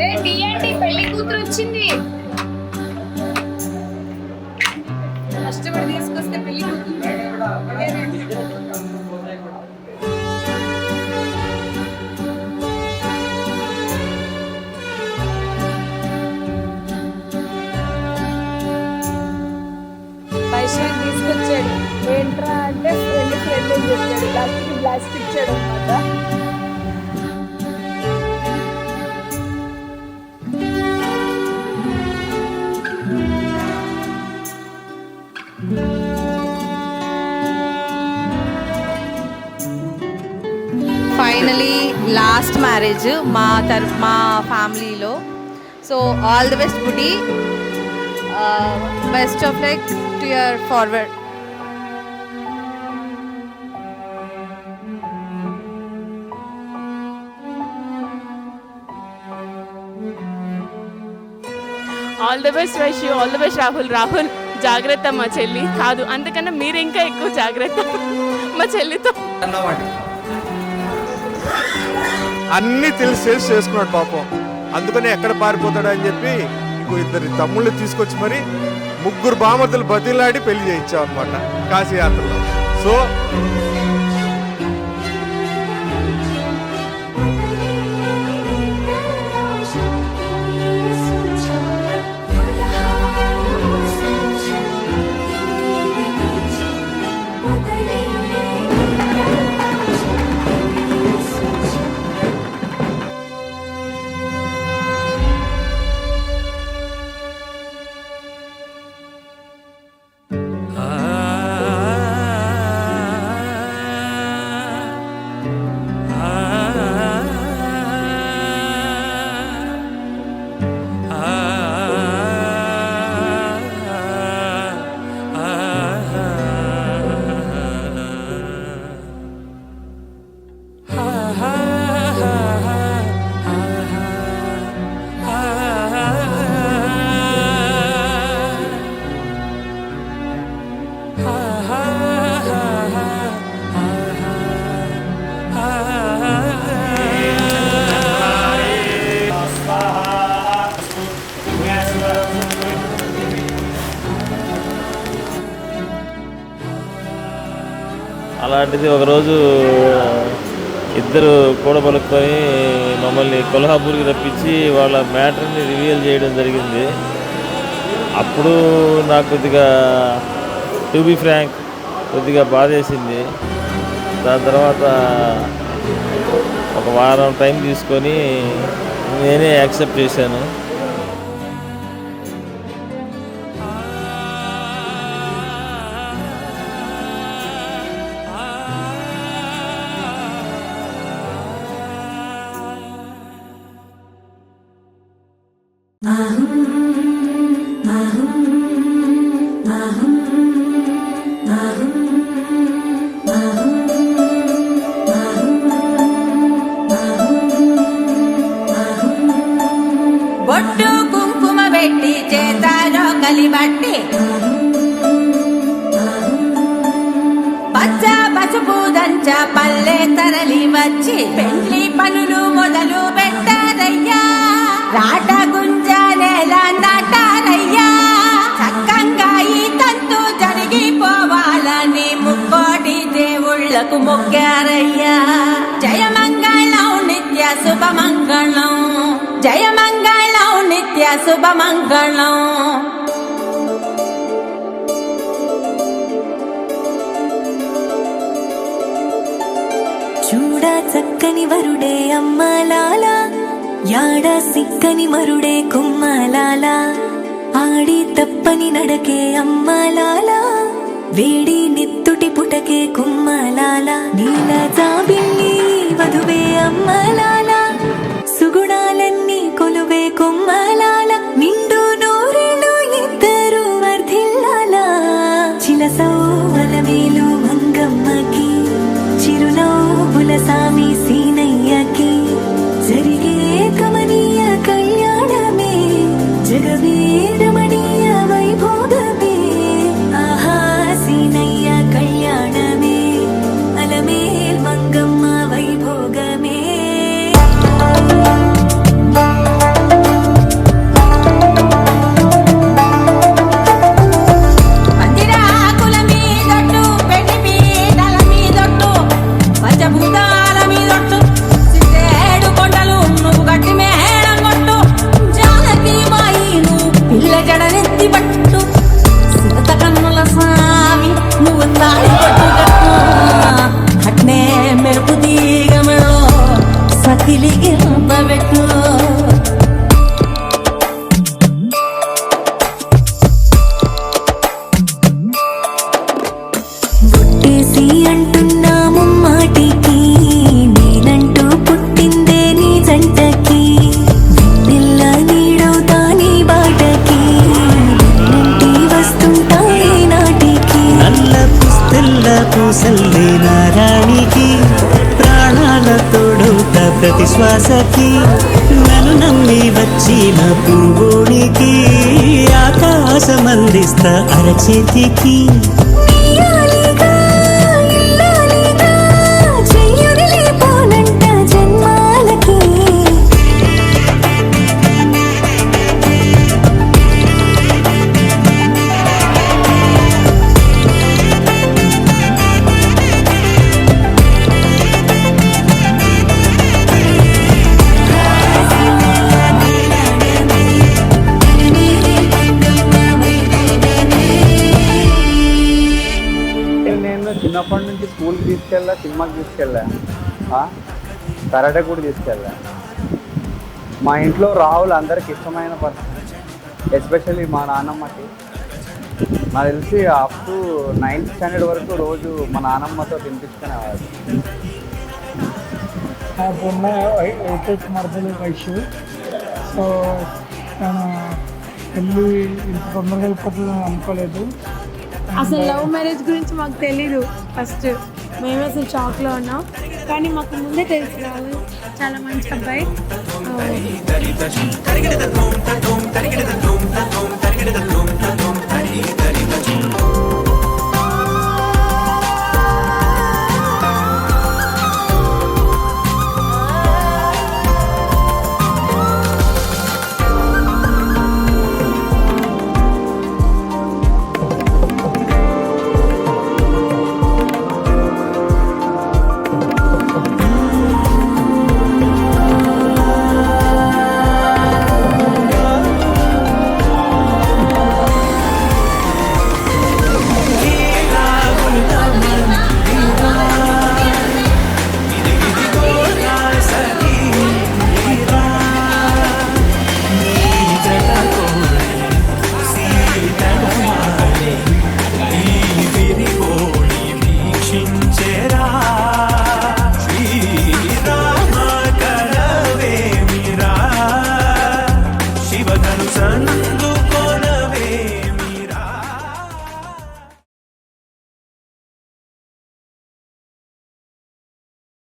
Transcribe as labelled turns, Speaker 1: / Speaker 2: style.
Speaker 1: ఏంటి పెళ్లి కూతురు వచ్చింది. కష్టపడి తీసుకొస్తే పెళ్లి కూతురు. వైశాఖ్ తీసుకొచ్చాడు. ఏంట్రా అంటే ఫ్రెండ్ అని చెప్పాడు. లాస్ట్కి బ్లాస్ట్ ఇచ్చాడు అనమాట.
Speaker 2: ఫైనలీ లాస్ట్ మ్యారేజ్ మా ఫ్యామిలీలో. సో ఆల్ ది బెస్ట్ బుడి, best of like to your forward.
Speaker 3: All the best Vaishu, all the best Rahul జాగ్రత్త మా చెల్లి కాదు, అంతకన్నా మీరు ఇంకా ఎక్కువ జాగ్రత్త మా చెల్లితో.
Speaker 4: అన్నీ తెలిసి చేసుకున్నాడు పాపం. అందుకని ఎక్కడ పారిపోతాడు అని చెప్పి ఇంకో ఇద్దరు తమ్ముళ్ళు తీసుకొచ్చి మరి ముగ్గురు బామర్దులు బతిలాడి పెళ్లి చేయించాం అనమాట కాశీ యాత్రలో. సో
Speaker 5: అలాంటిది ఒకరోజు ఇద్దరు కూడబలుక్కొని మమ్మల్ని కొల్హాపూర్కి రప్పించి వాళ్ళ మ్యాటర్ని రివీల్ చేయడం జరిగింది. అప్పుడు నాకు కొద్దిగా టు బి ఫ్రాంక్ కొద్దిగా బాధేసింది. దాని తర్వాత ఒక వారం టైం తీసుకొని నేనే యాక్సెప్ట్ చేశాను.
Speaker 6: బొట్టు కుంకుమ పెట్టి చేతారో కలిబట్టి పచ్చ పసుపు దంచ పల్లె తరలి వచ్చి పెళ్లి పనులు మొదలు పెట్టారయ్యా. రాట గుంజ నేల నాటారయ్యా. చక్కంగా ఈ తంతు జరిగిపోవాలని ముక్కోటి దేవుళ్లకు మొక్కారయ్యా. జయమంగళం నిత్య శుభమంగళం, జయమంగళం నిత్య శుభమంగళం.
Speaker 7: చూడ చక్కని వరుడే అమ్మలాల, యాడ సిక్కని మరుడే కుమ్మలాల. ఆడి తప్పని నడకే అమ్మలాల, వేడి నిత్తుటి పుటకే కుమ్మలాల. నీల జాబిల్లి వధువే అమ్మలాల, సుగుణాలన్నీ కొలువే కుమ్మలాల. నిండు నూరేళ్ళు ఇద్దరు వర్ధిల్లాల. చిలసౌవల వేలు మంగమ్మకి, చిరునవ్వుల సామి సీనయ్యకి. జరిగే కమనీయ కళ్యాణమే, జగవే రమణీయ వైభోగమే. ఆహా సీనయ్య కళ్యాణమే, అలమేల్ మంగమ్మ వైభోగమే.
Speaker 8: ప్రతి శ్వాసకి నన్ను నమ్మి వచ్చిన పువ్వునికి ఆకాశమందిస్తా అరచేతికి
Speaker 7: ఇయ్యాలిగా, ఇల్లాలిగా, చెయ్యొదిలిపోనంట జన్మాలకి.
Speaker 9: నేను చిన్నప్పటి నుంచి స్కూల్కి తీసుకెళ్ళా, సినిమాకి తీసుకెళ్ళా, కరాటే కూడా తీసుకెళ్ళా. మా ఇంట్లో రాహుల్ అందరికి ఇష్టమైన పర్సన్, ఎస్పెషల్లీ మా నాన్నమ్మకి. నాకు తెలిసి అప్ టు 9th స్టాండర్డ్ వరకు రోజు మా నాన్నమ్మతో తినిపించుకునేవాడు.
Speaker 10: నాకున్న ఏకైక మరదలు వైశ్యు. సో నేను పెళ్ళి ఇంత తొందరగా అయిపోతుంది అనుకోలేదు.
Speaker 1: అసలు లవ్ మ్యారేజ్ గురించి మాకు తెలీదు. ఫస్ట్ మేమే అసలు షాక్లో ఉన్నాం, కానీ మాకు ముందే తెలిసి రాదు చాలా మంచి అబ్బాయి.